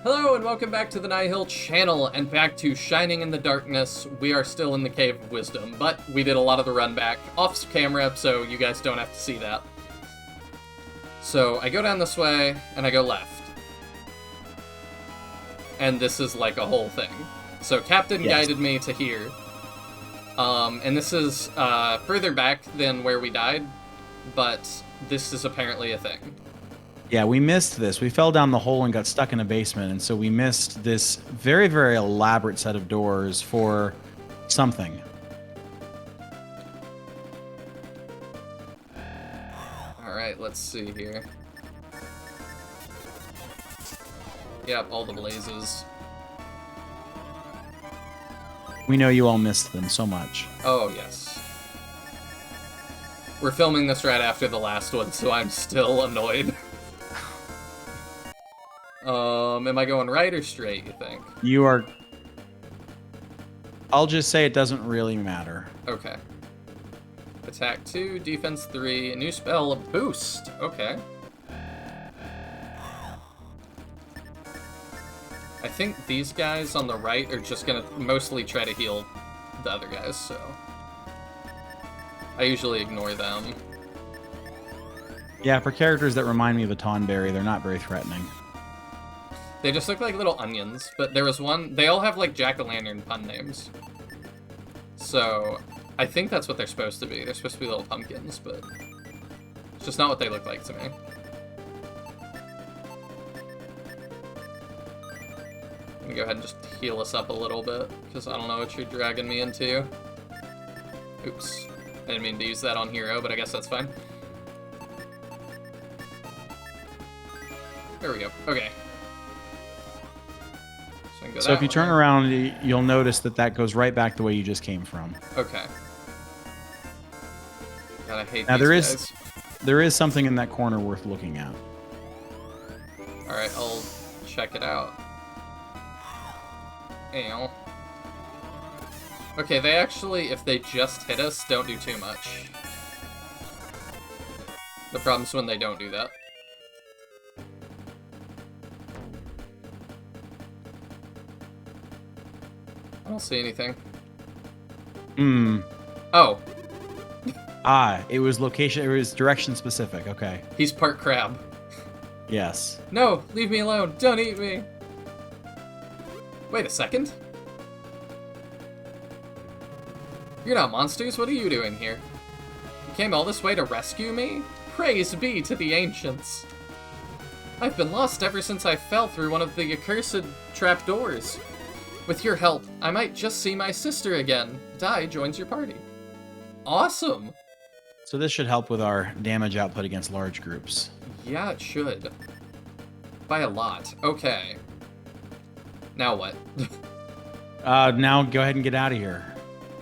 Hello and welcome back to the Nihil channel and back to Shining in the Darkness. We are still in the Cave of Wisdom, but we did a lot of the run back off camera, so you guys don't have to see that. So I go down this way and I go left. And this is like a whole thing. So Captain guided me to here. And this is further back than where we died, but this is apparently a thing. Yeah, we missed this. We fell down the hole and got stuck in a basement, and so we missed this very, very elaborate set of doors for something. Alright, let's see here. Yep, all the blazes. We know you all missed them so much. Oh, yes. We're filming this right after the last one, so I'm still annoyed. Am I going right or straight, you think? You are... I'll just say it doesn't really matter. Okay. Attack 2, defense 3, a new spell, a boost. Okay. I think these guys on the right are just gonna mostly try to heal the other guys, so... I usually ignore them. Yeah, for characters that remind me of a Tonberry, they're not very threatening. They just look like little onions, but there was one... They all have, like, jack-o'-lantern pun names. So, I think that's what they're supposed to be. They're supposed to be little pumpkins, but... It's just not what they look like to me. I'm gonna go ahead and just heal us up a little bit, because I don't know what you're dragging me into. Oops. I didn't mean to use that on Hero, but I guess that's fine. There we go. Okay. So if you turn around, you'll notice that that goes right back the way you just came from. Okay. God, I hate now these guys. There is something in that corner worth looking at. Alright, I'll check it out. Ow. Okay, they actually, if they just hit us, don't do too much. The problem's when they don't do that. I don't see anything. Oh. It was location, it was direction specific, okay. He's part crab. Yes. No, leave me alone. Don't eat me. Wait a second. You're not monsters. What are you doing here? You came all this way to rescue me? Praise be to the ancients. I've been lost ever since I fell through one of the accursed trapdoors. With your help, I might just see my sister again. Dai joins your party. Awesome! So this should help with our damage output against large groups. Yeah, it should. By a lot. Okay. Now what? Now go ahead and get out of here.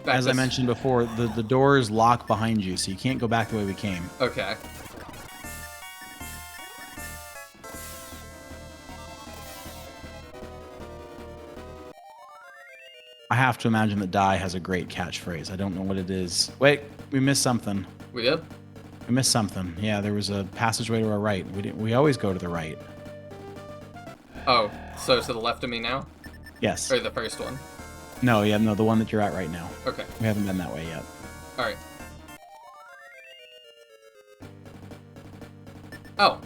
As I mentioned before, the doors lock behind you, so you can't go back the way we came. Okay. I have to imagine that Dai has a great catchphrase. I don't know what it is. Wait, we missed something. We did? We missed something. Yeah, there was a passageway to our right. We always go to the right. Oh, so to the left of me now? Yes. Or the first one? No, the one that you're at right now. Okay. We haven't been that way yet. Alright. Oh.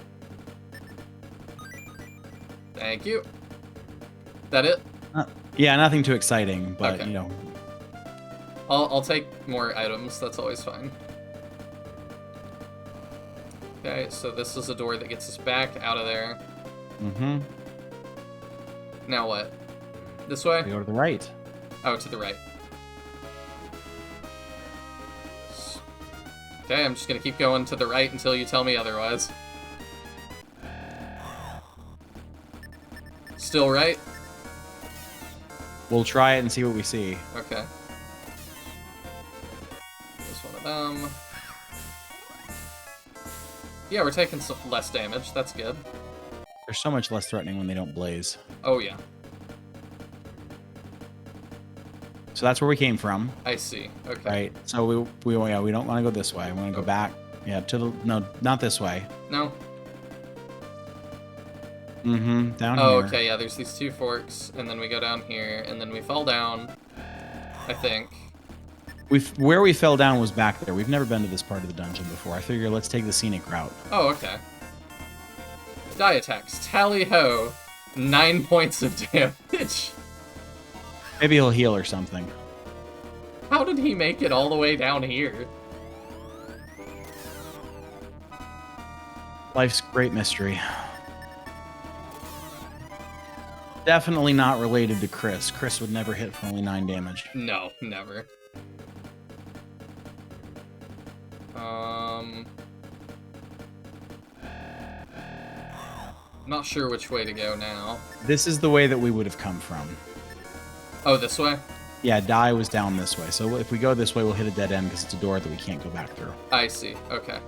Thank you. That it? Yeah, nothing too exciting, but, okay. You know. I'll take more items. That's always fine. Okay, so this is a door that gets us back out of there. Mm-hmm. Now what? This way? We go to the right. Oh, to the right. Okay, I'm just gonna keep going to the right until you tell me otherwise. Still right? We'll try it and see what we see. Okay. There's one of them. Yeah, we're taking some less damage. That's good. They're so much less threatening when they don't blaze. Oh, yeah. So that's where we came from. I see. Okay. Right. So we don't want to go this way. We want to go back. Yeah, no, not this way. No. Mm-hmm. Down Oh, here. okay, yeah, there's these 2 forks, and then we go down here, and then we fall down, I think. Where we fell down was back there. We've never been to this part of the dungeon before. I figure let's take the scenic route. Oh, okay. Die attacks. Tally ho. 9 points of damage. Maybe he'll heal or something. How did he make it all the way down here? Life's great mystery. Definitely not related to Chris. Chris would never hit for only 9 damage. No, never. Not sure which way to go now. This is the way that we would have come from. Oh, this way? Yeah, Die was down this way. So if we go this way, we'll hit a dead end because it's a door that we can't go back through. I see. Okay.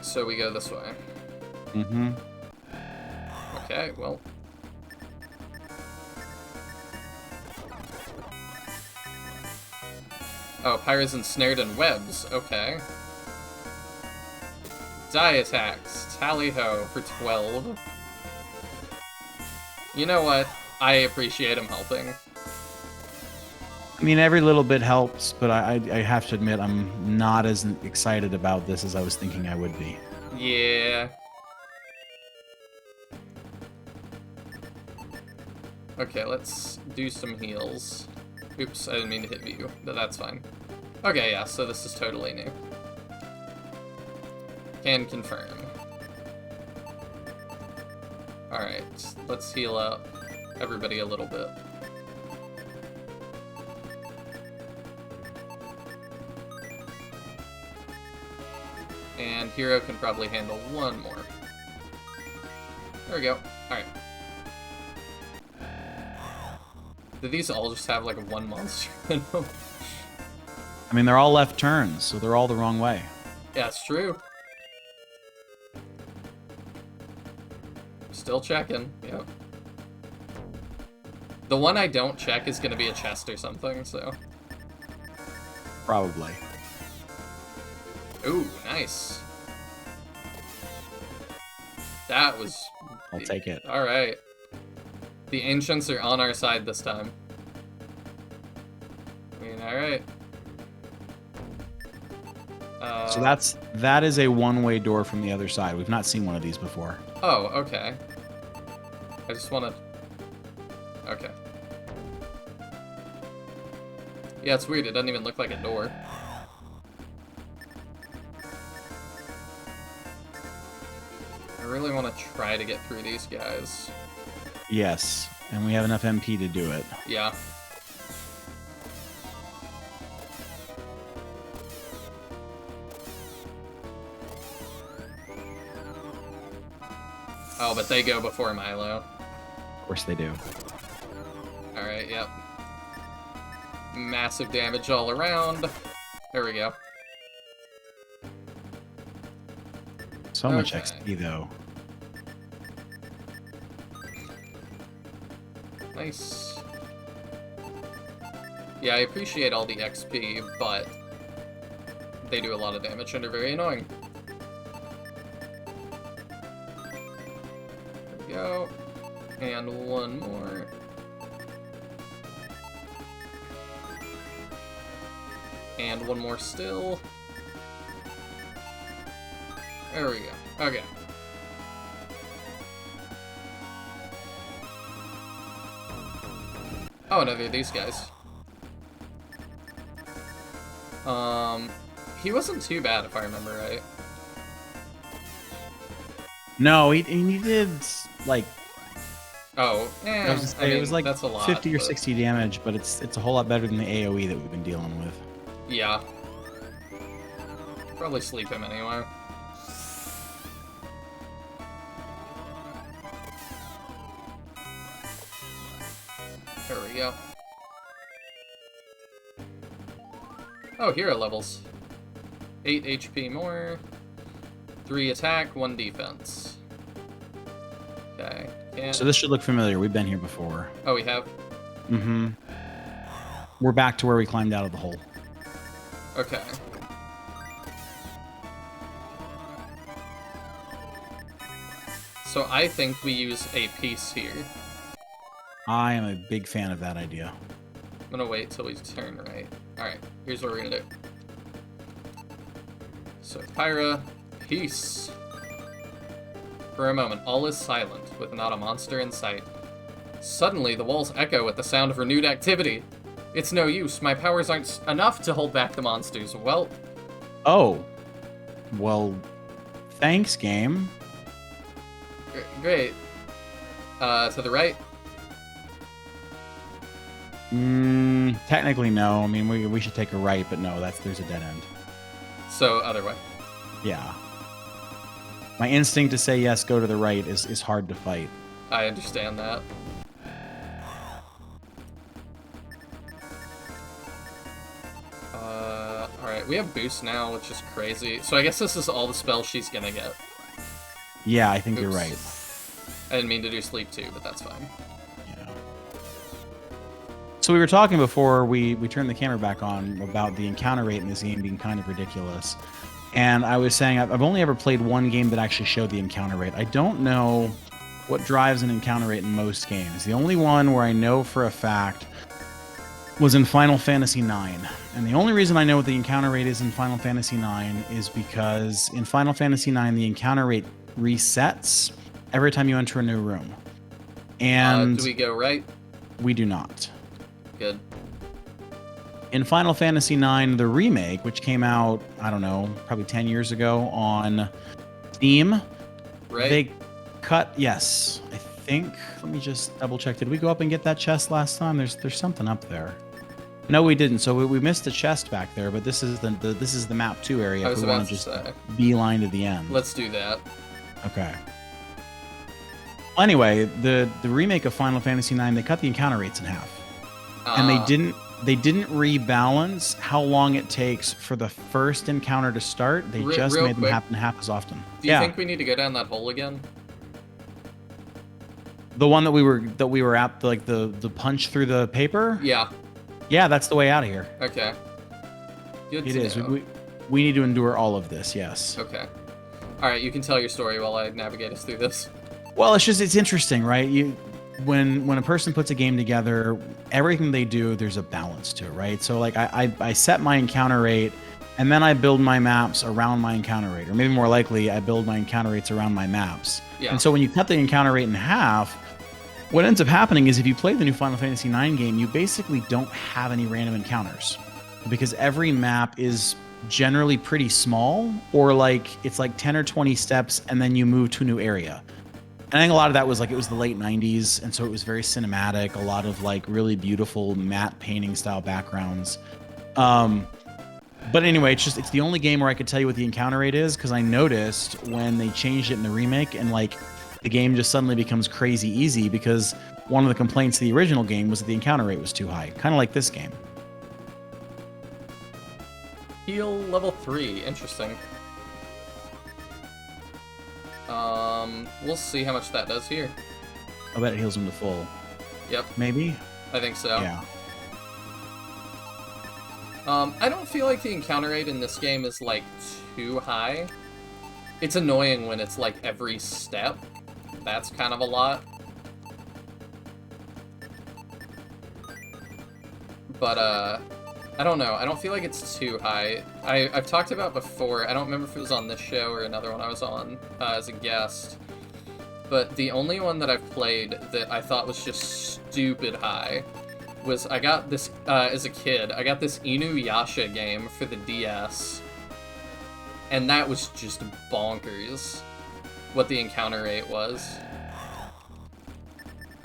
So we go this way. Mm-hmm. Okay, well. Oh, Pyra's ensnared in webs. Okay. Die attacks. Tally ho for 12. You know what? I appreciate him helping. I mean, every little bit helps, but I have to admit I'm not as excited about this as I was thinking I would be. Yeah. Okay, let's do some heals. Oops, I didn't mean to hit view, but that's fine. Okay, yeah, so this is totally new. Can confirm. Alright, let's heal up everybody a little bit. And Hero can probably handle one more. There we go. Alright. Do these all just have like one monster in them? I mean, they're all left turns, so they're all the wrong way. Yeah, it's true. Still checking, yep. The one I don't check is gonna be a chest or something, so. Probably. Ooh, nice. That was... I'll take it. Alright. The Ancients are on our side this time. I mean, alright. So that is a one-way door from the other side. We've not seen one of these before. Oh, okay. I just wanna... Okay. Yeah, it's weird. It doesn't even look like a door. I really want to try to get through these guys. Yes, and we have enough MP to do it. Yeah. Oh, but they go before Milo. Of course they do. Alright, yep. Massive damage all around. There we go. So much Okay. XP, though. Nice. Yeah, I appreciate all the XP, but they do a lot of damage and are very annoying. There we go. And one more. And one more still. There we go. Okay. Oh, no, they're these guys. He wasn't too bad if I remember right. No, he did, like... Oh, I was gonna say, it was like that's a lot, 50 or but- 60 damage, but it's a whole lot better than the AoE that we've been dealing with. Yeah. Probably sleep him anyway. There we go. Oh, hero levels. 8 HP more. 3 attack, 1 defense. Okay. Can't... So this should look familiar. We've been here before. Oh, we have? Mm-hmm. We're back to where we climbed out of the hole. Okay. So I think we use a piece here. I am a big fan of that idea. I'm gonna wait till we turn right. Alright, here's what we're gonna do. So, Pyra, peace. For a moment, all is silent, with not a monster in sight. Suddenly, the walls echo with the sound of renewed activity. It's no use, my powers aren't enough to hold back the monsters. Well... Oh. Well, thanks, game. Great. To the right? Technically, no. I mean, we should take a right, but no, there's a dead end. So, other way. Yeah. My instinct to say yes, go to the right is hard to fight. I understand that. Alright, we have boost now, which is crazy. So I guess this is all the spells she's gonna get. Yeah, I think you're right. I didn't mean to do sleep too, but that's fine. Yeah. So we were talking before we turned the camera back on about the encounter rate in this game being kind of ridiculous. And I was saying I've only ever played one game that actually showed the encounter rate. I don't know what drives an encounter rate in most games. The only one where I know for a fact was in Final Fantasy IX. And the only reason I know what the encounter rate is in Final Fantasy IX is because in Final Fantasy IX, the encounter rate resets every time you enter a new room. And do we go right? We do not. Good. In Final Fantasy IX, the remake, which came out, I don't know, probably 10 years ago on Steam, right? They cut, yes, I think. Let me just double check. Did we go up and get that chest last time? There's something up there. No, we didn't. So we missed the chest back there, but this is the map 2 area. If we want to just beeline to the end. Let's do that. Okay. Anyway, the remake of Final Fantasy IX, they cut the encounter rates in half, and they didn't rebalance how long it takes for the first encounter to start. They just made them happen half as often. Do you think we need to go down that hole again? The one that we were at, like the punch through the paper? Yeah. Yeah, that's the way out of here. Okay. Good it is. We need to endure all of this, yes. Okay. All right, you can tell your story while I navigate us through this. Well, it's interesting, right? When a person puts a game together, everything they do, there's a balance to it, right? So like I set my encounter rate, and then I build my maps around my encounter rate, or maybe more likely, I build my encounter rates around my maps. Yeah. And so when you cut the encounter rate in half, what ends up happening is if you play the new Final Fantasy IX game, you basically don't have any random encounters, because every map is generally pretty small, or like it's like 10 or 20 steps, and then you move to a new area. And I think a lot of that was like, it was the late 90s, and so it was very cinematic, a lot of like really beautiful matte painting style backgrounds. But anyway, it's the only game where I could tell you what the encounter rate is, because I noticed when they changed it in the remake, and like the game just suddenly becomes crazy easy, because one of the complaints of the original game was that the encounter rate was too high, kind of like this game. Heal level 3, interesting. We'll see how much that does here. I bet it heals him to full. Yep. Maybe? I think so. Yeah. I don't feel like the encounter rate in this game is, like, too high. It's annoying when it's, like, every step. That's kind of a lot. But, I don't know. I don't feel like it's too high. I've talked about before, I don't remember if it was on this show or another one I was on as a guest, but the only one that I've played that I thought was just stupid high was, I got this, as a kid, I got this Inuyasha game for the DS, and that was just bonkers, what the encounter rate was.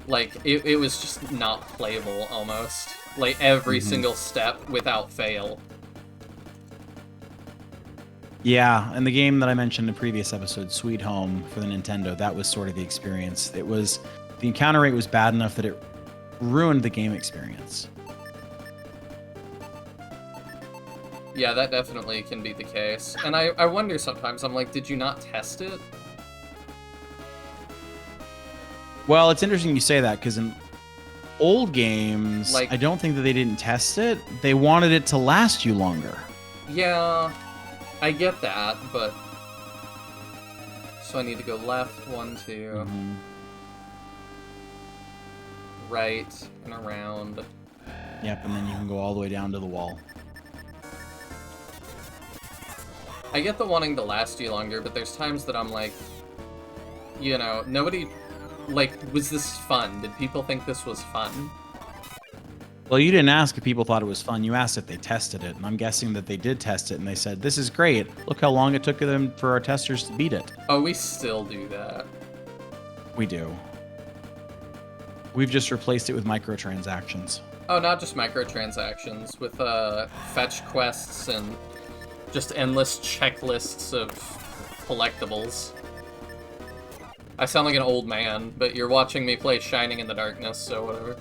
Like, it was just not playable, almost. Like, every single step without fail. Yeah, and the game that I mentioned in the previous episode, Sweet Home, for the Nintendo, that was sort of the experience. The encounter rate was bad enough that it ruined the game experience. Yeah, that definitely can be the case. And I wonder sometimes, I'm like, did you not test it? Well, it's interesting you say that, because in old games, like, I don't think that they didn't test it. They wanted it to last you longer. Yeah, I get that, but So I need to go left, 1, 2, right, and around. Yep, and then you can go all the way down to the wall. I get the wanting to last you longer, but there's times that I'm like, you know, nobody, like, was this fun? Did people think this was fun? Well, you didn't ask if people thought it was fun. You asked if they tested it, and I'm guessing that they did test it, and they said, this is great. Look how long it took them for our testers to beat it. Oh, we still do that. We do. We've just replaced it with microtransactions. Oh, not just microtransactions, with fetch quests and just endless checklists of collectibles. I sound like an old man, but you're watching me play Shining in the Darkness, so whatever.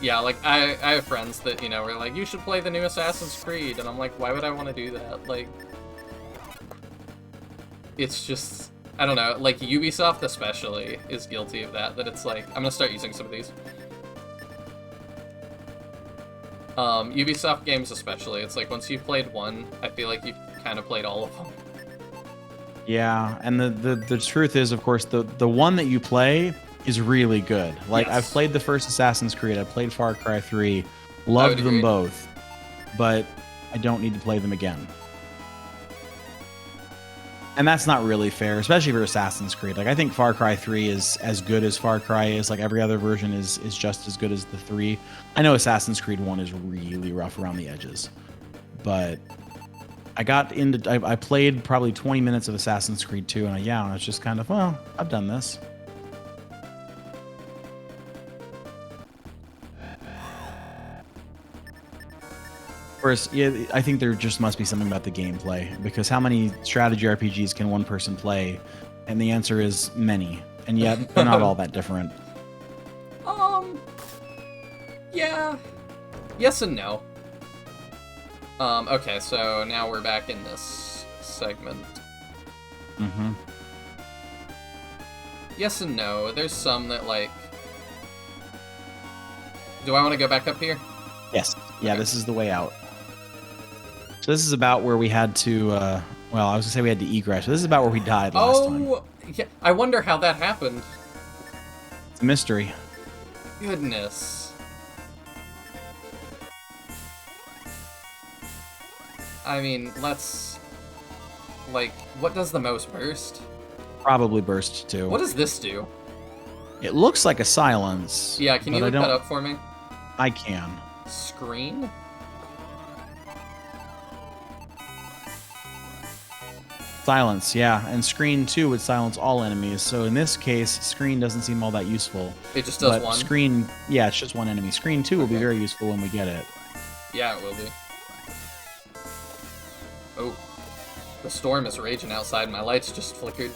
Yeah, like, I have friends that, you know, are like, you should play the new Assassin's Creed, and I'm like, why would I want to do that? Like, it's just, I don't know, like, Ubisoft especially is guilty of that it's like, I'm gonna start using some of these. Ubisoft games especially, it's like, once you've played one, I feel like you've kind of played all of them. Yeah, and the truth is, of course, the one that you play is really good. Like, Yes. I've played the first Assassin's Creed, I've played Far Cry 3, loved them both, but I don't need to play them again. And that's not really fair, especially for Assassin's Creed. Like, I think Far Cry 3 is as good as Far Cry is. Like, every other version is just as good as the 3. I know Assassin's Creed 1 is really rough around the edges, but I played probably 20 minutes of Assassin's Creed 2, and I was just kind of, well, I've done this. Whereas, yeah, I think there just must be something about the gameplay, because how many strategy RPGs can one person play? And the answer is many, and yet they're not all that different. Yeah. Yes and no. Okay, so now we're back in this segment. Mm-hmm. Yes and no. There's some that, like... Do I want to go back up here? Yes. Yeah, Okay. This is the way out. So this is about where we had to, well, I was going to say we had to egress. So this is about where we died last time. Oh, yeah. I wonder how that happened. It's a mystery. Goodness. I mean, let's... Like, what does the most burst? Probably burst too. What does this do? It looks like a silence. Yeah, can you but look that up for me? I can. Screen? Silence, yeah. And screen 2 would silence all enemies. So in this case, screen doesn't seem all that useful. It just does but one? Screen, yeah, it's just one enemy. Screen 2 will be Okay. very useful when we get it. Yeah, it will be. Oh. The storm is raging outside. My lights just flickered.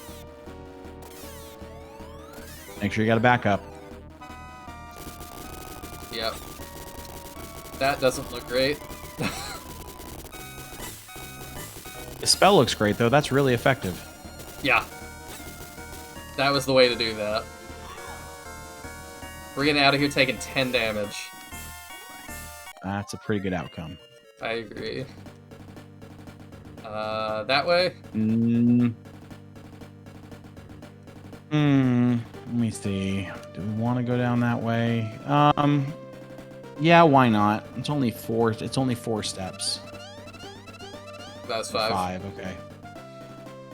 Make sure you got a backup. Yep. That doesn't look great. The spell looks great, though. That's really effective. Yeah. That was the way to do that. We're getting out of here taking 10 damage. That's a pretty good outcome. I agree. That way? Let me see. Do we want to go down that way? Yeah, why not? It's only 4 steps. That's 5. 5, okay.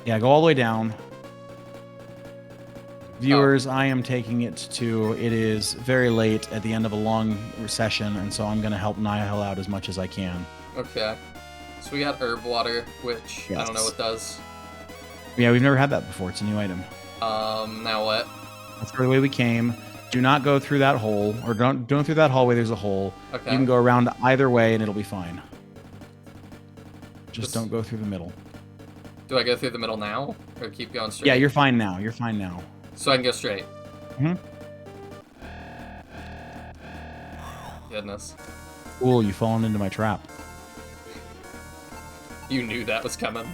Yeah, go all the way down. Viewers, I am taking it to, it is very late at the end of a long session, and so I'm going to help Nihil out as much as I can. Okay. So we got herb water, which I don't know Yes. what does. Yeah, we've never had that before. It's a new item. Now what? That's the way we came. Do not go through that hole, or don't through that hallway. There's a hole. Okay. You can go around either way, and it'll be fine. Just Just- don't go through the middle. Do I go through the middle now? Or keep going straight? Yeah, you're fine now. You're fine now. So I can go straight? Mhm. Goodness. Cool, you've fallen into my trap. You knew that was coming.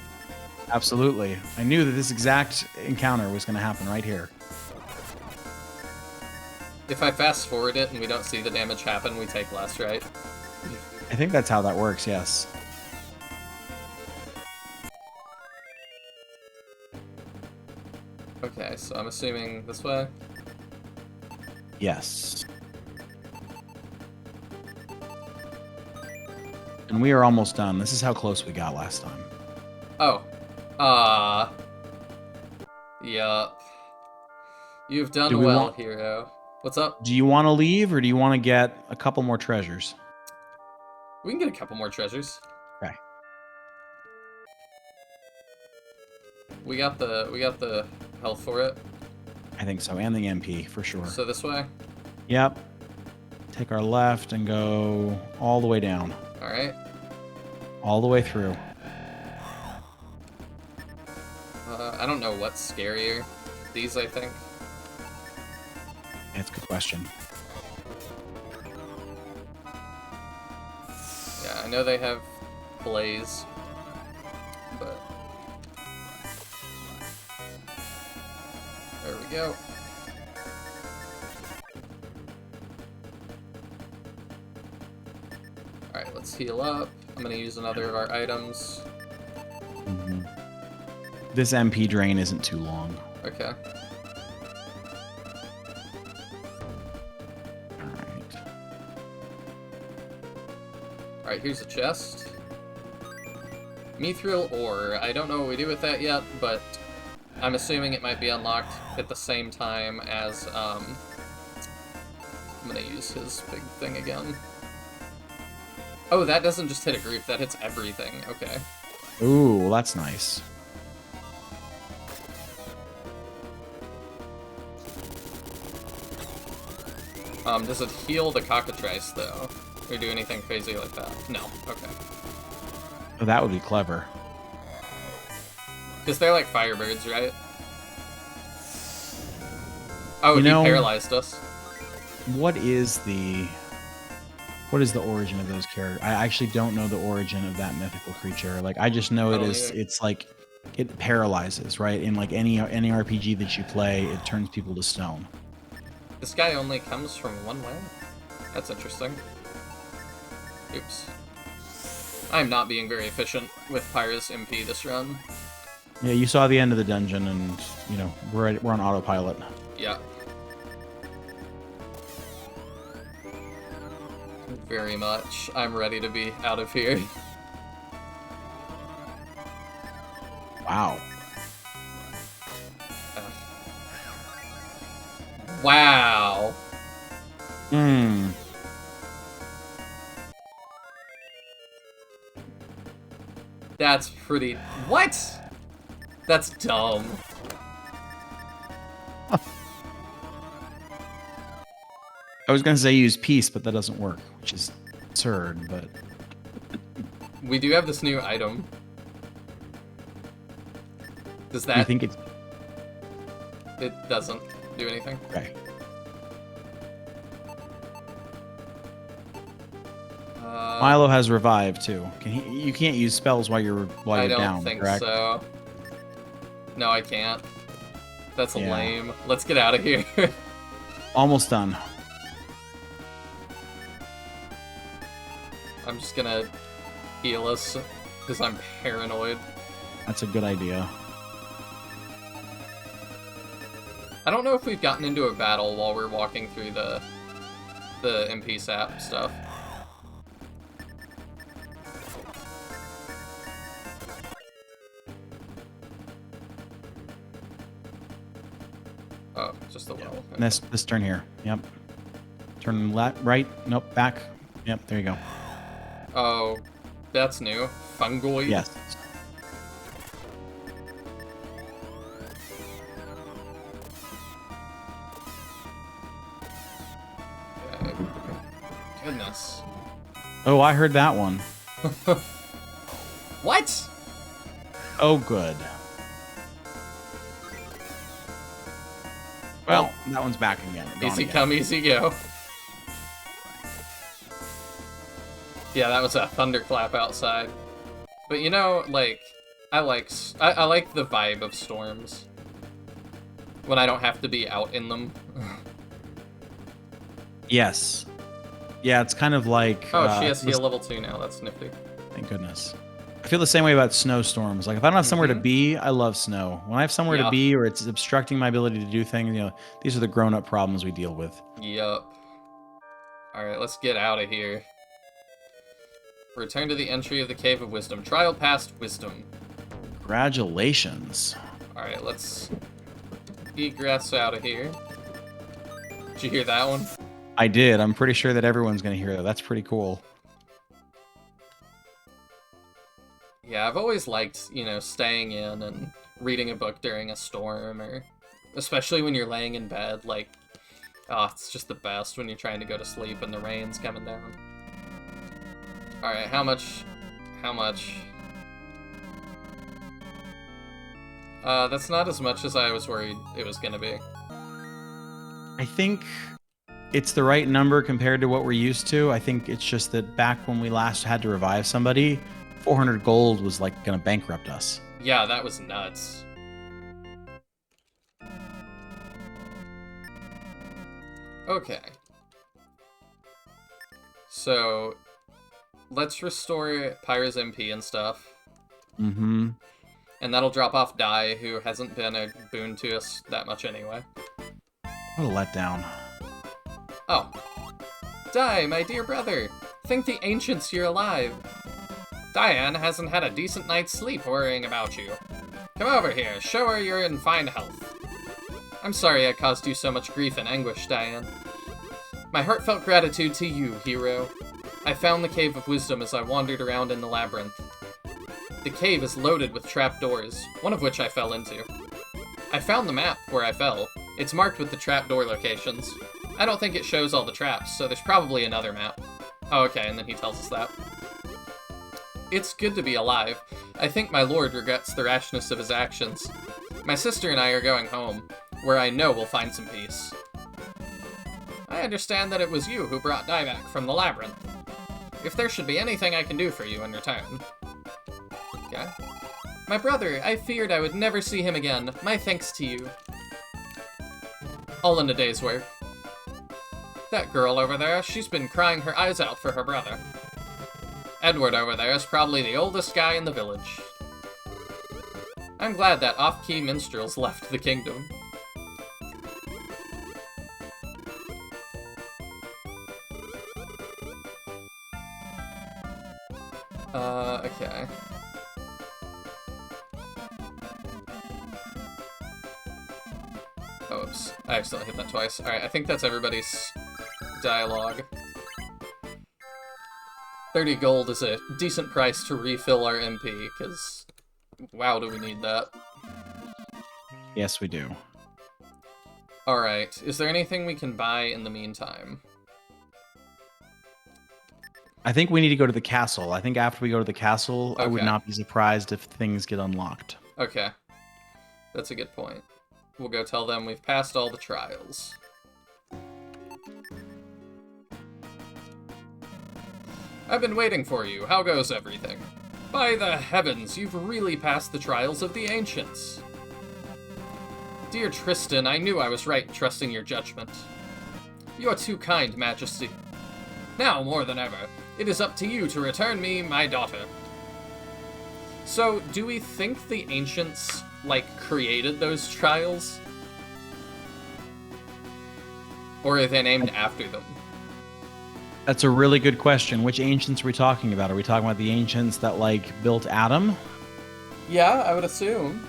Absolutely. I knew that this exact encounter was going to happen right here. If I fast forward it and we don't see the damage happen, we take less, right? I think that's how that works, yes. Okay, so I'm assuming this way. Yes. And we are almost done. This is how close we got last time. Oh. Yup. You've done well, hero. What's up? Do you want to leave, or do you want to get a couple more treasures? We can get a couple more treasures. Okay. We got the health for it. I think so, and the MP for sure. So this way? Yep. Take our left and go all the way down. Alright. All the way through. I don't know what's scarier. These, I think. That's a good question. Yeah, I know they have blaze, but there we go. Alright, let's heal up. I'm gonna use another of our items. Mm-hmm. This MP drain isn't too long. Okay. Alright, here's a chest. Mithril ore. I don't know what we do with that yet, but I'm assuming it might be unlocked at the same time as, I'm gonna use his big thing again. Oh, that doesn't just hit a group, that hits everything. Okay. Ooh, well, that's nice. Does it heal the cockatrice, though? Or do anything crazy like that? No. Okay. Oh, that would be clever. Because they're like firebirds, right? Oh, You he know, paralyzed us. What is the origin of those characters? I actually don't know the origin of that mythical creature. Like, I just know it's like it paralyzes, right? In like any RPG that you play, it turns people to stone. This guy only comes from one way? That's interesting. Oops. I'm not being very efficient with Pyra's MP this run. Yeah, you saw the end of the dungeon, and you know we're on autopilot. Yeah. Very much. I'm ready to be out of here. Wow. Wow. Hmm. That's pretty... What? That's dumb. I was gonna say use peace, but that doesn't work, which is absurd, but... We do have this new item. Does that... You think it's... It doesn't do anything. Okay. Milo has revive too. You can't use spells while you're down, I don't think correct? so. No, I can't. That's Yeah. lame. Let's get out of here. Almost done. I'm just gonna heal us because I'm paranoid. That's a good idea. I don't know if we've gotten into a battle while we're walking through the MP sap stuff. Oh, just the well. Okay. This turn here. Yep. Turn left, right. Nope, back. Yep, there you go. Oh, that's new. Fungoid? Yes. Okay. Goodness. Oh, I heard that one. What? Oh, good. Well, that one's back again. Gone Easy again. come, easy go. Yeah, that was a thunderclap outside. But you know, like, I like the vibe of storms. When I don't have to be out in them. Yes. Yeah, it's kind of like... Oh, she has heal level 2 now, that's nifty. Thank goodness. I feel the same way about snowstorms. Like if I don't have somewhere to Mhm. be, I love snow. When I have somewhere to Yeah. be or it's obstructing my ability to do things, these are the grown-up problems we deal with. Yup. Alright, let's get out of here. Return to the entry of the Cave of Wisdom. Trial past wisdom. Congratulations. Alright, let's egress out of here. Did you hear that one? I did. I'm pretty sure that everyone's going to hear that. That's pretty cool. Yeah, I've always liked, staying in and reading a book during a storm, or especially when you're laying in bed, like, oh, it's just the best when you're trying to go to sleep and the rain's coming down. Alright, how much? That's not as much as I was worried it was gonna be. I think it's the right number compared to what we're used to. I think it's just that back when we last had to revive somebody, 400 gold was like going to bankrupt us. Yeah, that was nuts. Okay. So, let's restore Pyra's MP and stuff. Mm-hmm. And that'll drop off Dai, who hasn't been a boon to us that much anyway. What a letdown. Oh. Dai, my dear brother! Think the ancients you're alive. Diane hasn't had a decent night's sleep worrying about you. Come over here, show her you're in fine health. I'm sorry I caused you so much grief and anguish, Diane. My heartfelt gratitude to you, hero. I found the Cave of Wisdom as I wandered around in the labyrinth. The cave is loaded with trapdoors, one of which I fell into. I found the map where I fell. It's marked with the trapdoor locations. I don't think it shows all the traps, so there's probably another map. Oh, okay, and then he tells us that. It's good to be alive. I think my lord regrets the rashness of his actions. My sister and I are going home, where I know we'll find some peace. I understand that it was you who brought Dai back from the labyrinth. If there should be anything I can do for you in return. Okay. My brother, I feared I would never see him again. My thanks to you. All in a day's work. That girl over there, she's been crying her eyes out for her brother. Edward over there is probably the oldest guy in the village. I'm glad that off-key minstrels left the kingdom. Okay. Oops. I accidentally hit that twice. Alright, I think that's everybody's dialogue. 30 gold is a decent price to refill our MP, because wow, do we need that. Yes, we do. Alright, is there anything we can buy in the meantime? I think we need to go to the castle. I think after we go to the castle, I would Okay. not be surprised if things get unlocked. Okay. That's a good point. We'll go tell them we've passed all the trials. I've been waiting for you. How goes everything? By the heavens, you've really passed the trials of the ancients. Dear Tristan, I knew I was right in trusting your judgment. You are too kind, Majesty. Now, more than ever, it is up to you to return me my daughter. So, do we think the ancients, created those trials? Or are they named after them? That's a really good question. Which ancients are we talking about? Are we talking about the ancients that, built Adam? Yeah, I would assume.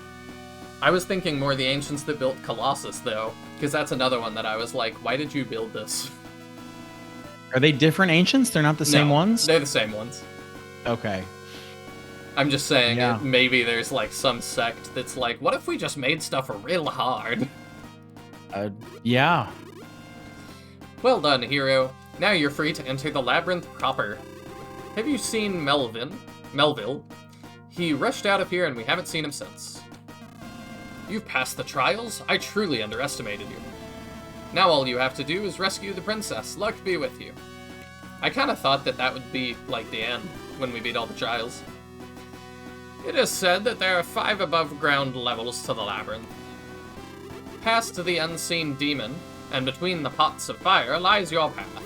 I was thinking more the ancients that built Colossus, though, because that's another one that I was like, why did you build this? Are they different ancients? They're not the same No, ones? They're the same ones. Okay. I'm just saying, Yeah. maybe there's, some sect that's like, what if we just made stuff real hard? Yeah. Well done, hero. Now you're free to enter the labyrinth proper. Have you seen Melville? He rushed out of here and we haven't seen him since. You've passed the trials? I truly underestimated you. Now all you have to do is rescue the princess. Luck be with you. I kinda thought that would be, the end, when we beat all the trials. It is said that there are 5 above-ground levels to the labyrinth. Past the unseen demon, and between the pots of fire lies your path.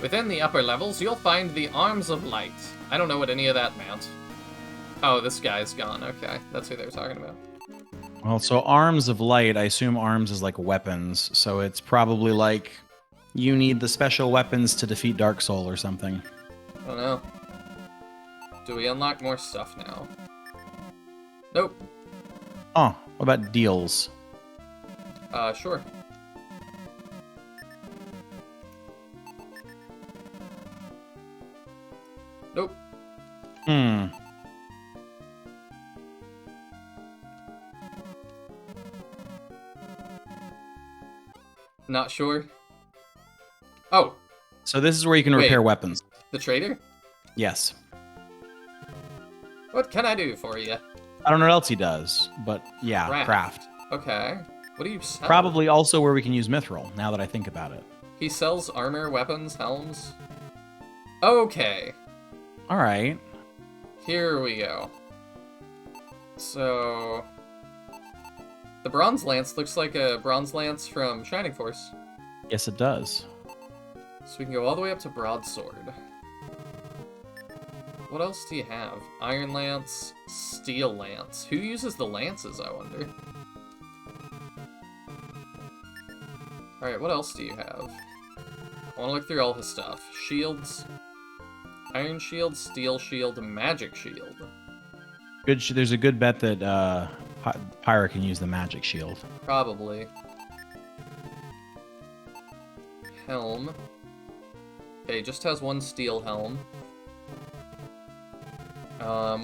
Within the upper levels, you'll find the Arms of Light. I don't know what any of that meant. Oh, this guy's gone. Okay, that's who they were talking about. Well, so Arms of Light, I assume Arms is like weapons, so it's probably like you need the special weapons to defeat Dark Soul or something. I don't know. Do we unlock more stuff now? Nope. Oh, what about deals? Sure. Nope. Not sure. Oh. So this is where you can repair weapons. The trader? Yes. What can I do for you? I don't know what else he does, but yeah, craft. Okay. What do you sell? Probably also where we can use Mithril, now that I think about it. He sells armor, weapons, helms. Okay. Alright. Here we go. So... the Bronze Lance looks like a Bronze Lance from Shining Force. Yes, it does. So we can go all the way up to Broadsword. What else do you have? Iron Lance, Steel Lance. Who uses the lances, I wonder? Alright, what else do you have? I want to look through all his stuff. Shields. Iron Shield, Steel Shield, Magic Shield. Good. There's a good bet that Pyra can use the Magic Shield. Probably. Helm. Okay, just has one steel helm.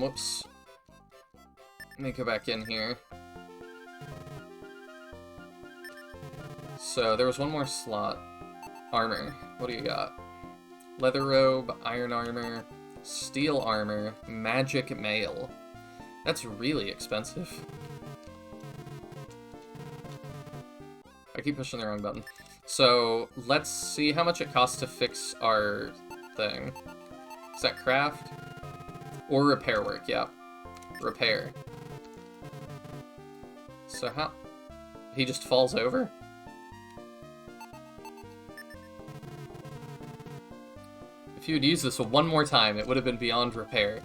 Whoops. Let me go back in here. So, there was one more slot. Armor. What do you got? Leather robe, iron armor, steel armor, magic mail. That's really expensive. I keep pushing the wrong button. So, let's see how much it costs to fix our thing. Is that craft? Or repair work, yeah. Repair. So how... he just falls over? If you had used this one more time, it would have been beyond repair.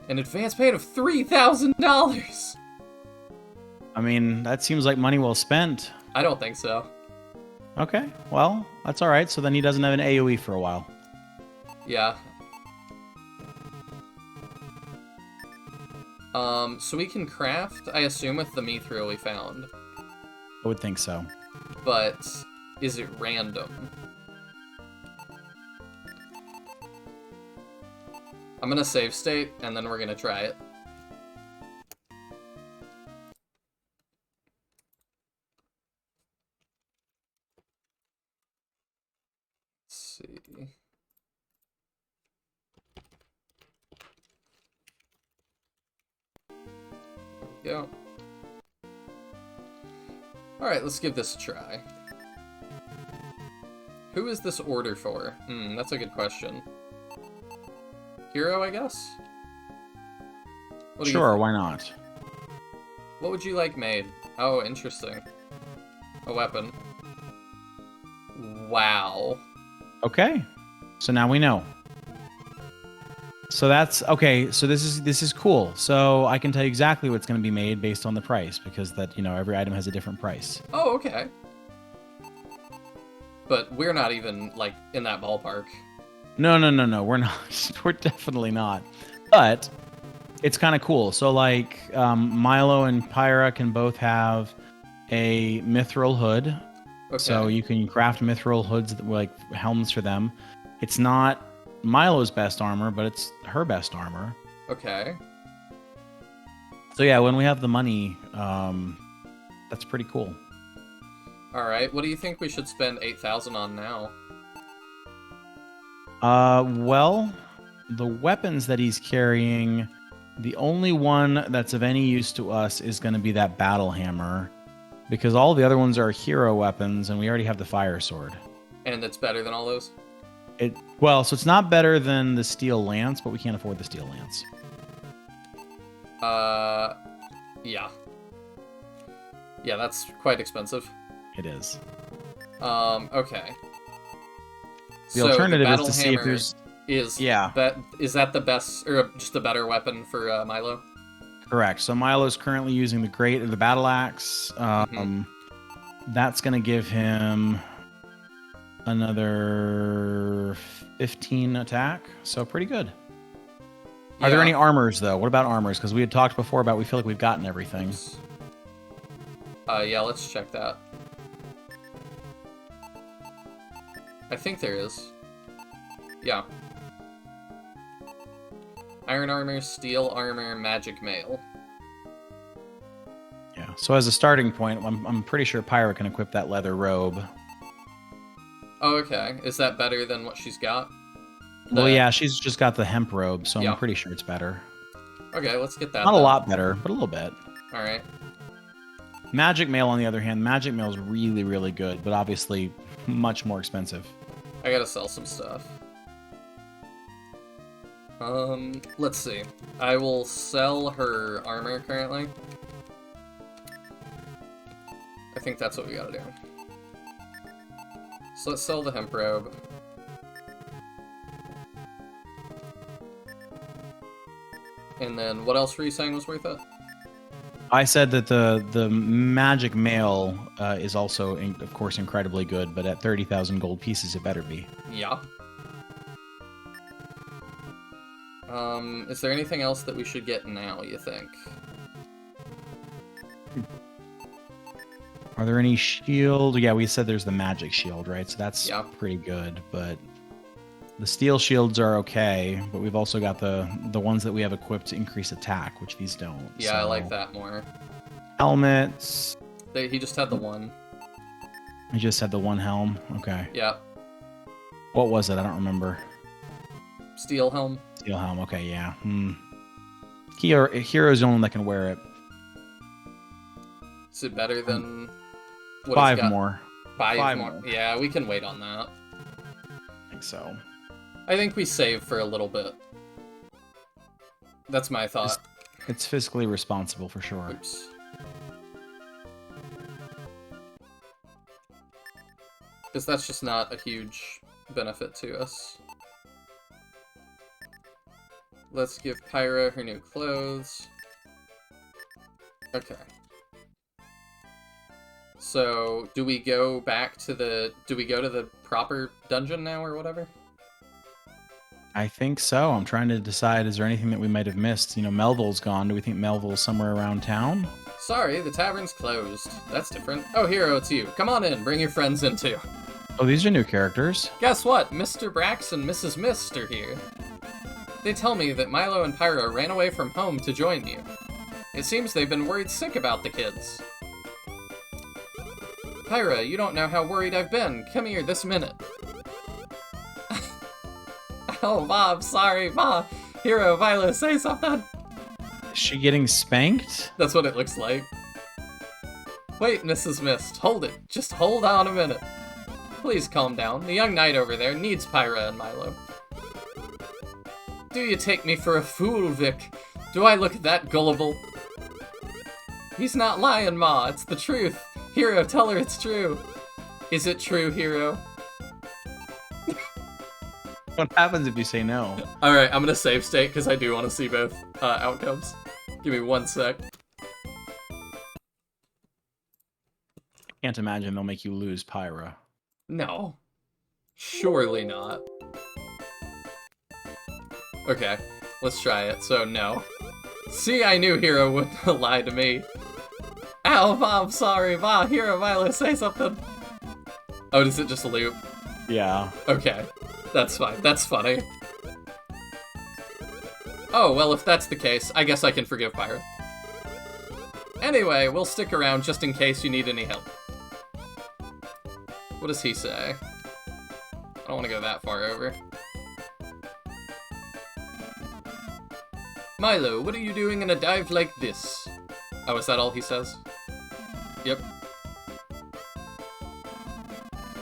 An advance payment of $3,000! I mean, that seems like money well spent. I don't think so. Okay, well, that's alright. So then he doesn't have an AoE for a while. Yeah. So we can craft, I assume, with the mithril we found. I would think so. But, is it random? I'm gonna save state, and then we're gonna try it. Let's see. There we go. Alright, let's give this a try. Who is this order for? That's a good question. Hero, I guess? Sure, why not? What would you like made? Oh, interesting. A weapon. Wow. Okay. So now we know. So that's okay. So this is cool. So I can tell you exactly what's going to be made based on the price, because that, you know, every item has a different price. Oh, okay. But we're not even like in that ballpark. No, we're not. We're definitely not. But it's kind of cool. So like Milo and Pyra can both have a mithril hood. Okay. So you can craft mithril hoods, like helms for them. It's not Milo's best armor, but it's her best armor. Okay. So yeah, when we have the money, that's pretty cool. All right. What do you think we should spend 8,000 on now? Well, the weapons that he's carrying, the only one that's of any use to us is going to be that battle hammer, because all the other ones are hero weapons, and we already have the fire sword. And it's better than all those? Well, so it's not better than the steel lance, but we can't afford the steel lance. Yeah. Yeah, that's quite expensive. It is. Okay. The alternative is to see if there's... Yeah. Is that the best, or just a better weapon for Milo? Correct. So Milo's currently using the battle axe. That's going to give him another 15 attack. So pretty good. Are there any armors, though? What about armors? Because we had talked before about we feel like we've gotten everything. Yeah, let's check that. I think there is. Yeah. Iron armor, steel armor, magic mail. Yeah. So as a starting point, I'm pretty sure Pyra can equip that leather robe. Oh, okay. Is that better than what she's got? Well, yeah, she's just got the hemp robe, so I'm pretty sure it's better. Okay, let's get that. Not a lot better, but a little bit. All right. Magic mail, on the other hand, magic mail is really, really good, but obviously much more expensive. I gotta sell some stuff. Let's see. I will sell her armor currently. I think that's what we gotta do. So let's sell the hemp robe. And then what else were you saying was worth it? I said that the magic mail is also, of course, incredibly good, but at 30,000 gold pieces, it better be. Yeah. Is there anything else that we should get now, you think? Are there any shield? Yeah, we said there's the magic shield, right? So that's pretty good, but the steel shields are okay, but we've also got the ones that we have equipped to increase attack, which these don't. Yeah, so. I like that more. Helmets. He just had the one. He just had the one helm? Okay. Yeah. What was it? I don't remember. Steel helm. Steel helm, okay, yeah. Hero's the only one that can wear it. Is it better than... what 5 more. 5 more. Yeah, we can wait on that. I think so. I think we save for a little bit. That's my thought. It's fiscally responsible for sure. Oops. Because that's just not a huge benefit to us. Let's give Pyra her new clothes. Okay. So, do we go back to the... do we go to the proper dungeon now, or whatever? I think so. I'm trying to decide, is there anything that we might have missed? You know, Melville's gone. Do we think Melville's somewhere around town? Sorry, the tavern's closed. That's different. Oh, Hero, it's you. Come on in. Bring your friends in, too. Oh, these are new characters. Guess what? Mr. Brax and Mrs. Mist are here. They tell me that Milo and Pyra ran away from home to join you. It seems they've been worried sick about the kids. Pyra, you don't know how worried I've been. Come here this minute. Oh, Bob, sorry, Ma. Hero, Milo, say something. Is she getting spanked? That's what it looks like. Wait, Mrs. Mist, hold it. Just hold on a minute. Please calm down. The young knight over there needs Pyra and Milo. Do you take me for a fool, Vic? Do I look that gullible? He's not lying, Ma. It's the truth. Hero, tell her it's true. Is it true, Hero? What happens if you say no? Alright, I'm gonna save state because I do want to see both outcomes. Give me 1 sec. I can't imagine they'll make you lose Pyra. No. Surely not. Okay, let's try it. So, no. See, I knew Hero wouldn't lie to me. Ow, Mom, sorry. Ma, Hero, Milo, say something. Oh, does it just loop? Yeah. Okay, that's fine. That's funny. Oh, well, if that's the case, I guess I can forgive Pyra. Anyway, we'll stick around just in case you need any help. What does he say? I don't want to go that far over. Milo, what are you doing in a dive like this? Oh, is that all he says? Yep.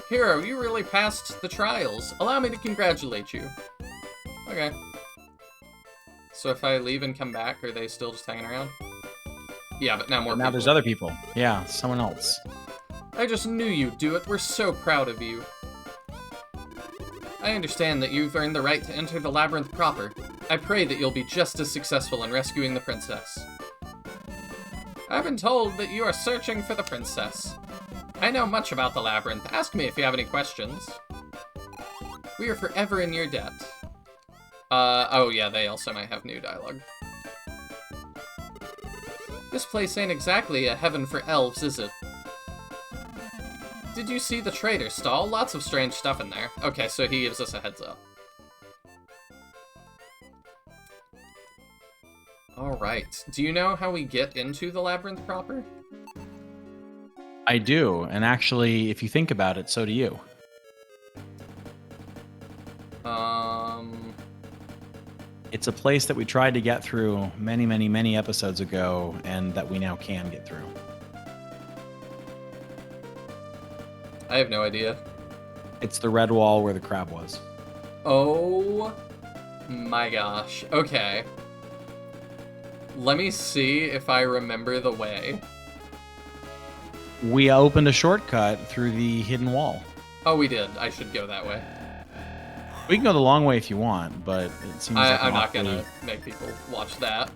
Hero, you really passed the trials. Allow me to congratulate you. Okay. So if I leave and come back, are they still just hanging around? Yeah, but now more people. Now there's other people. Yeah, someone else. I just knew you'd do it. We're so proud of you. I understand that you've earned the right to enter the labyrinth proper. I pray that you'll be just as successful in rescuing the princess. I've been told that you are searching for the princess. I know much about the labyrinth. Ask me if you have any questions. We are forever in your debt. Oh yeah, they also might have new dialogue. This place ain't exactly a heaven for elves, is it? Did you see the trader stall? Lots of strange stuff in there. Okay, so he gives us a heads up. Alright, do you know how we get into the labyrinth proper? I do, and actually, if you think about it, so do you. It's a place that we tried to get through many, many, many episodes ago, and that we now can get through. I have no idea. It's the red wall where the crab was. Oh my gosh. Okay. Let me see if I remember the way. We opened a shortcut through the hidden wall. Oh, we did. I should go that way. We can go the long way if you want, but it seems like I'm not gonna make people watch that.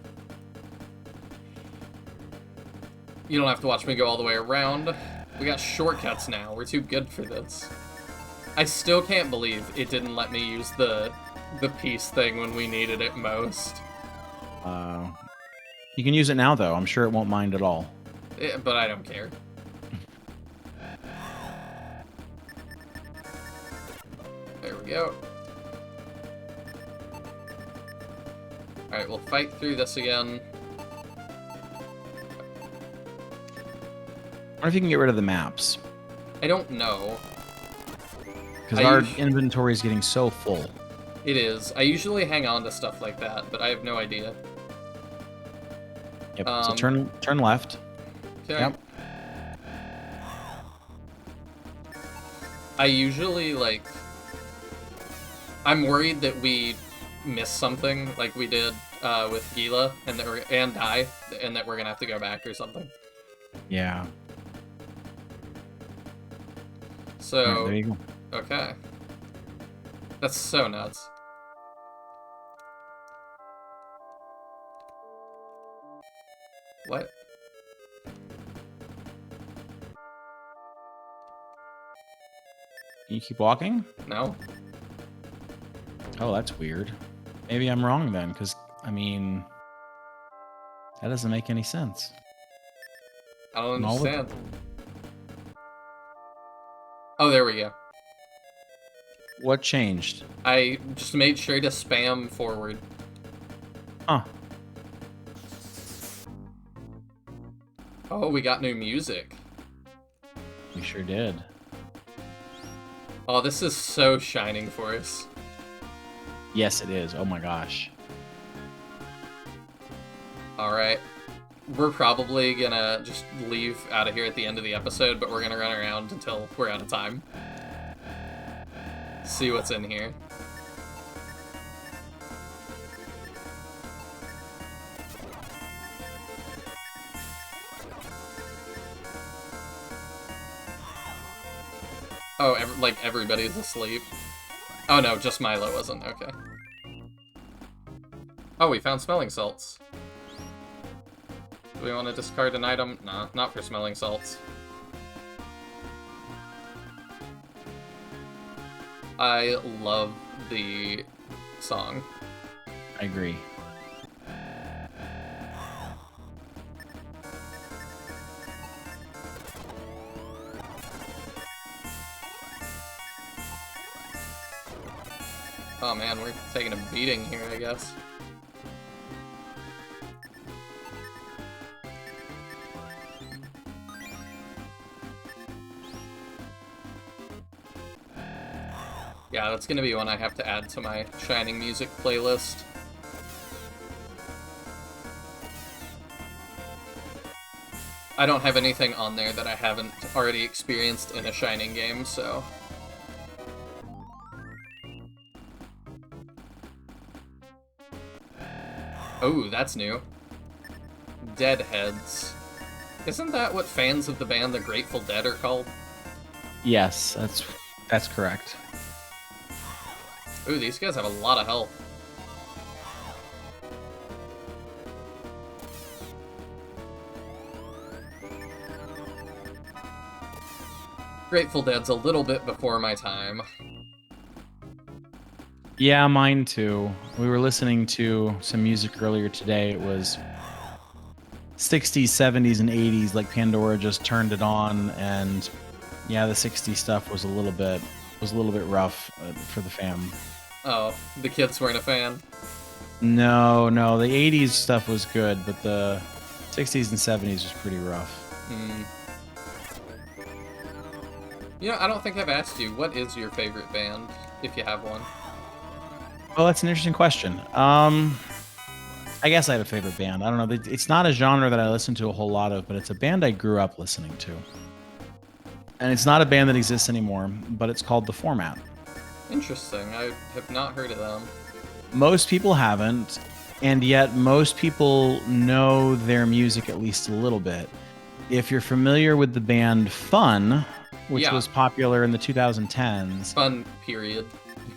You don't have to watch me go all the way around. We got shortcuts now. We're too good for this. I still can't believe it didn't let me use the peace thing when we needed it most. You can use it now, though. I'm sure it won't mind at all. But I don't care. There we go. Alright, we'll fight through this again. I wonder if you can get rid of the maps. I don't know. Because our inventory is getting so full. It is. I usually hang on to stuff like that, but I have no idea. Yep, so turn left. Okay. Yep. I usually, like... I'm worried that we miss something, like we did with Gila, and Dai, and that we're gonna have to go back or something. Yeah. So... Right, there you go. Okay. That's so nuts. What? Can you keep walking? No? Oh, that's weird. Maybe I'm wrong then, because, I mean, that doesn't make any sense. I don't understand. Oh, there we go. What changed? I just made sure to spam forward. Huh. Oh, we got new music. We sure did. Oh, this is so Shining Force. Yes, it is. Oh my gosh. Alright. We're probably gonna just leave out of here at the end of the episode, but we're gonna run around until we're out of time. See what's in here. Oh, everybody's asleep. Oh no, just Milo wasn't. Okay. Oh, we found smelling salts. Do we want to discard an item? Nah, not for smelling salts. I love the song. I agree. Oh man, we're taking a beating here, I guess. Yeah, that's gonna be one I have to add to my Shining music playlist. I don't have anything on there that I haven't already experienced in a Shining game, so... Oh, that's new. Deadheads. Isn't that what fans of the band The Grateful Dead are called? Yes, that's correct. Ooh, these guys have a lot of health. Grateful Dead's a little bit before my time. Yeah, mine too. We were listening to some music earlier today. It was 60s, 70s, and 80s. Like Pandora just turned it on, and yeah, the 60s stuff was a little bit rough for the fam. Oh, the kids weren't a fan. No, the 80s stuff was good, but the 60s and 70s was pretty rough. You know, I don't think I've asked you, what is your favorite band, if you have one? Well, that's an interesting question. I guess I have a favorite band. I don't know. It's not a genre that I listen to a whole lot of, but it's a band I grew up listening to. And it's not a band that exists anymore, but it's called The Format. Interesting. I have not heard of them. Most people haven't, and yet most people know their music at least a little bit. If you're familiar with the band Fun, which was popular in the 2010s. Fun, period.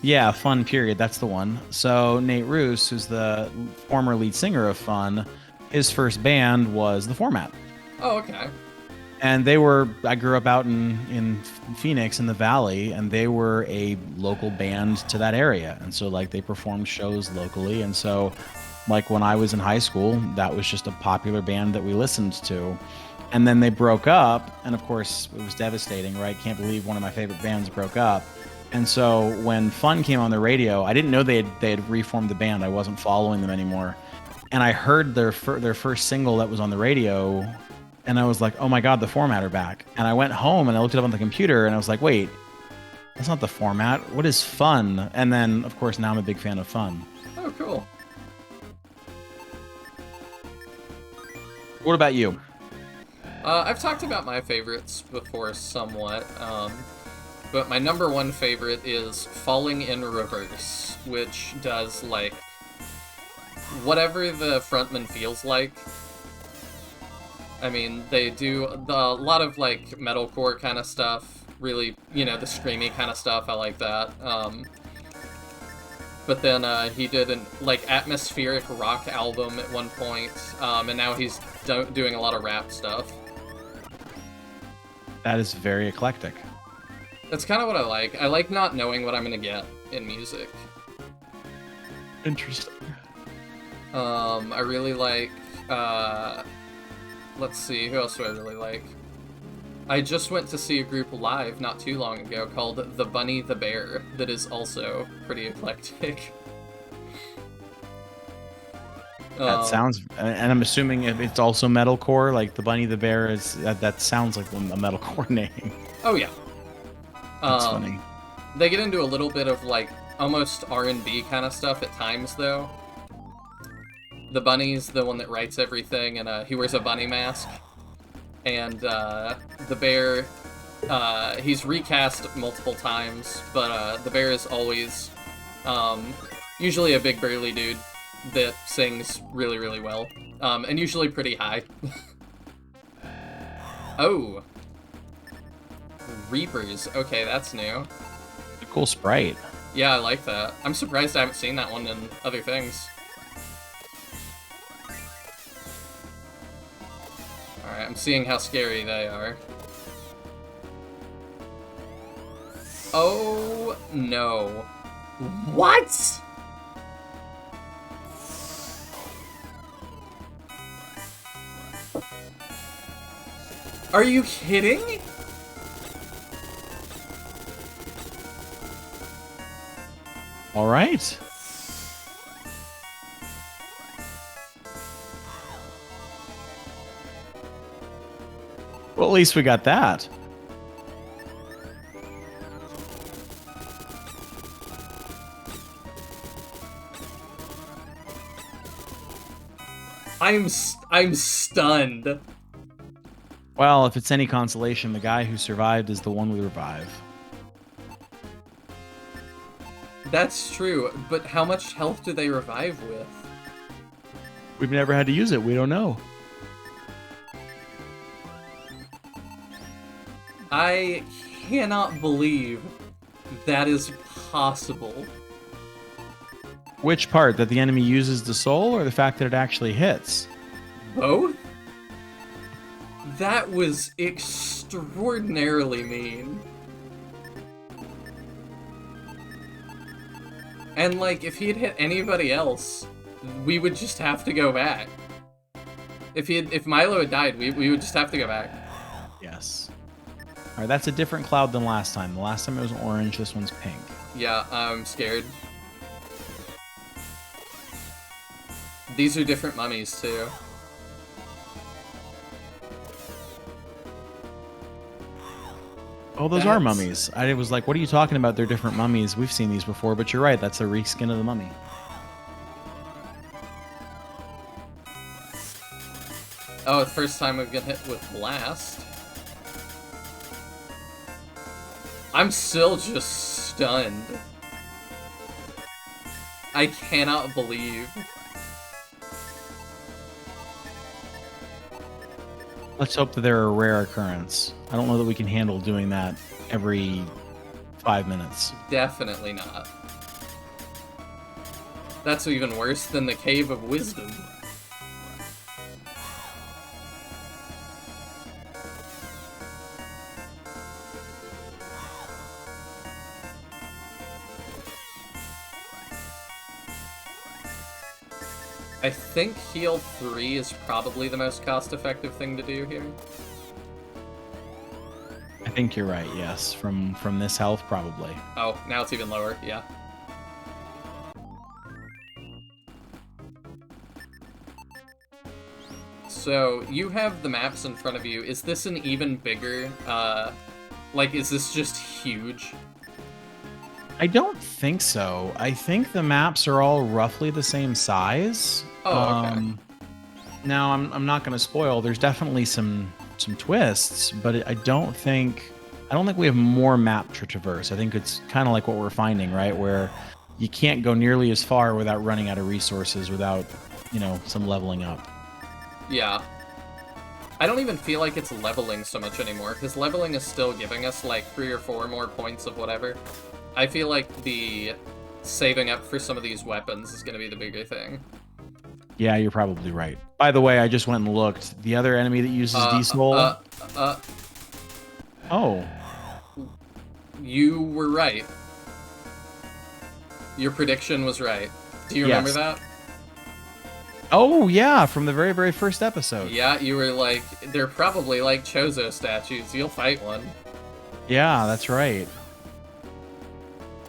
Yeah, Fun, period. That's the one. So Nate Roos, who's the former lead singer of Fun, his first band was The Format. Oh, okay. And I grew up out in Phoenix in the Valley, and they were a local band to that area. And so like they performed shows locally. And so like when I was in high school, that was just a popular band that we listened to. And then they broke up, and of course it was devastating, right? Can't believe one of my favorite bands broke up. And so when Fun came on the radio, I didn't know they had reformed the band. I wasn't following them anymore. And I heard their first single that was on the radio, and I was like, oh my God, The Format are back. And I went home and I looked it up on the computer, and I was like, wait, that's not The Format. What is Fun? And then, of course, now I'm a big fan of Fun. Oh, cool. What about you? I've talked about my favorites before somewhat, but my number one favorite is Falling in Reverse, which does, like, whatever the frontman feels like. I mean, they do a lot of, like, metalcore kind of stuff, really, you know, the screamy kind of stuff, I like that. But then he did an, like, atmospheric rock album at one point, and now he's doing a lot of rap stuff. That is very eclectic. That's kind of what I like. I like not knowing what I'm gonna get in music. Interesting. I really like, let's see, who else do I really like? I just went to see a group live not too long ago called The Bunny the Bear that is also pretty eclectic. That sounds, and I'm assuming it's also metalcore, like The Bunny the Bear is, that sounds like a metalcore name. Oh yeah. That's funny. They get into a little bit of like almost R&B kind of stuff at times though. The Bunny's the one that writes everything, and he wears a bunny mask. And the bear, he's recast multiple times, but the bear is always usually a big burly dude that sings really, really well, and usually pretty high. Oh. Reapers. Okay, that's new. A cool sprite. Yeah, I like that. I'm surprised I haven't seen that one in other things. Alright, I'm seeing how scary they are. Oh, no. What?! Are you kidding? All right. Well, at least we got that. I'm stunned. Well, if it's any consolation, the guy who survived is the one we revive. That's true, but how much health do they revive with? We've never had to use it. We don't know. I cannot believe that is possible. Which part? That the enemy uses the soul, or the fact that it actually hits? Both? That was extraordinarily mean. And, like, if he had hit anybody else, we would just have to go back. If Milo had died, we would just have to go back. Yes. All right, that's a different cloud than last time. The last time it was orange, this one's pink. Yeah, I'm scared. These are different mummies, too. Oh, those are mummies. I was like, what are you talking about? They're different mummies. We've seen these before, but you're right. That's a reskin of the mummy. Oh, the first time we've been hit with Blast. I'm still just stunned. I cannot believe. Let's hope that they're a rare occurrence. I don't know that we can handle doing that every 5 minutes. Definitely not. That's even worse than the Cave of Wisdom. I think heal 3 is probably the most cost-effective thing to do here. I think you're right, yes. From this health, probably. Oh, now it's even lower, yeah. So, you have the maps in front of you. Is this an even bigger, like, is this just huge? I don't think so. I think the maps are all roughly the same size. Oh, okay. Now, I'm not going to spoil. There's definitely some twists, but I don't think we have more map to traverse. I think it's kind of like what we're finding, right? Where you can't go nearly as far without running out of resources, without, some leveling up. Yeah. I don't even feel like it's leveling so much anymore, because leveling is still giving us, like, 3 or 4 more points of whatever. I feel like the saving up for some of these weapons is going to be the bigger thing. Yeah, you're probably right. By the way, I just went and looked. The other enemy that uses D-Soul... Oh. You were right. Your prediction was right. Do you remember that? Oh, yeah, from the very, very first episode. Yeah, you were like, they're probably like Chozo statues. You'll fight one. Yeah, that's right.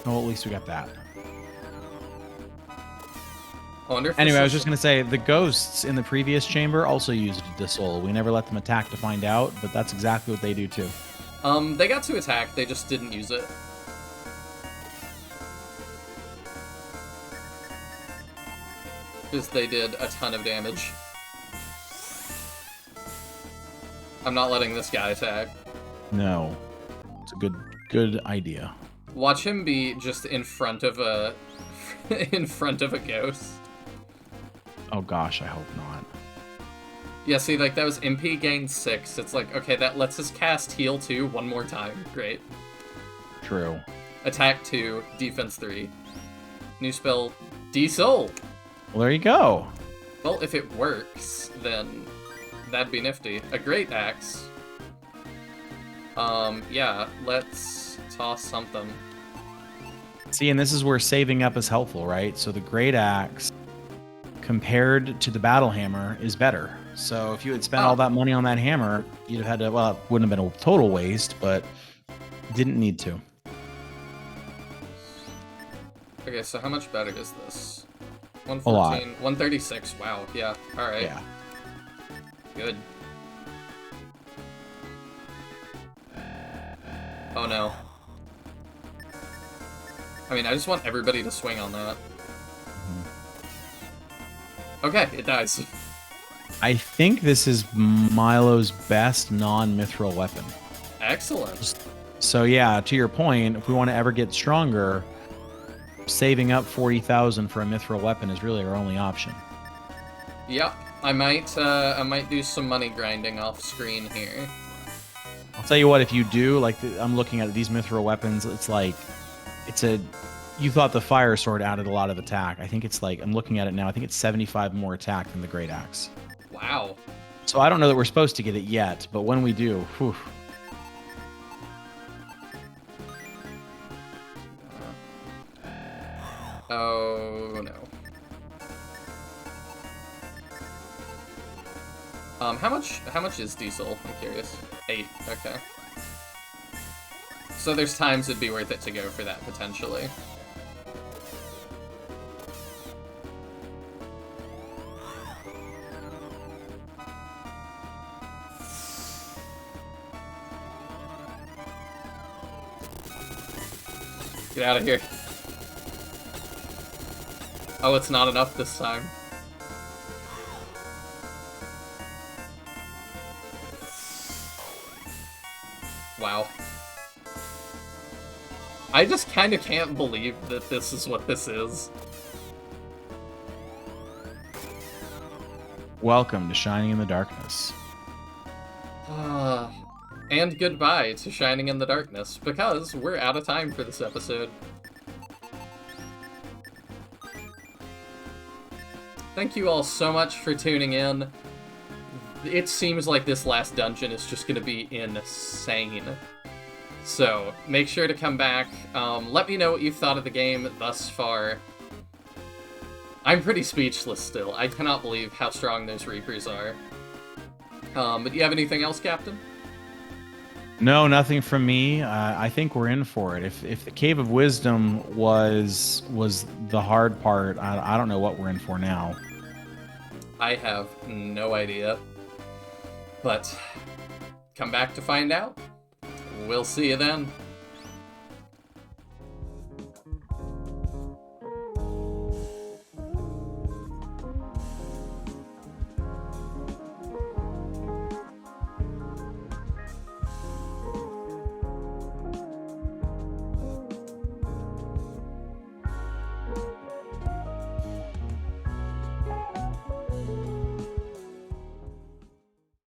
Oh, at least we got that. Anyway, I was just going to say, the ghosts in the previous chamber also used Dissoul. We never let them attack to find out, but that's exactly what they do too. They got to attack, they just didn't use it. Because they did a ton of damage. I'm not letting this guy attack. No. It's a good idea. Watch him be just in front of a... in front of a ghost. Oh gosh, I hope not. Yeah, see, like, that was MP gain 6. It's like, okay, that lets us cast heal 2 one more time. Great. True. Attack 2, defense 3. New spell, D-Soul. Well, there you go. Well, if it works, then that'd be nifty. A great axe. Yeah, let's toss something. See, and this is where saving up is helpful, right? So the great axe, compared to the battle hammer, is better. So if you had spent all that money on that hammer, you'd have had to, well, it wouldn't have been a total waste, but didn't need to. Okay, so how much better is this? 114, a lot. 136, wow, yeah, alright. Yeah. Good. Oh no. I mean, I just want everybody to swing on that. Okay, it dies. I think this is Milo's best non-mithril weapon. Excellent. So yeah, to your point, if we want to ever get stronger, saving up 40,000 for a mithril weapon is really our only option. Yep, I might do some money grinding off screen here. I'll tell you what, if you do, like, I'm looking at these mithril weapons, it's like, it's a you thought the fire sword added a lot of attack. I think it's like, I'm looking at it now, I think it's 75 more attack than the great axe. Wow. So I don't know that we're supposed to get it yet, but when we do, whew. Oh no. How much is diesel? I'm curious. 8, okay. So there's times it'd be worth it to go for that, potentially. Get out of here. Oh, it's not enough this time. Wow. I just kind of can't believe that this is what this is. Welcome to Shining in the Darkness. And goodbye to Shining in the Darkness, because we're out of time for this episode. Thank you all so much for tuning in. It seems like this last dungeon is just going to be insane. So, make sure to come back. Let me know what you thought of the game thus far. I'm pretty speechless still. I cannot believe how strong those Reapers are. But do you have anything else, Captain? No, nothing from me. I think we're in for it. If the Cave of Wisdom was the hard part, I don't know what we're in for now. I have no idea. But come back to find out. We'll see you then.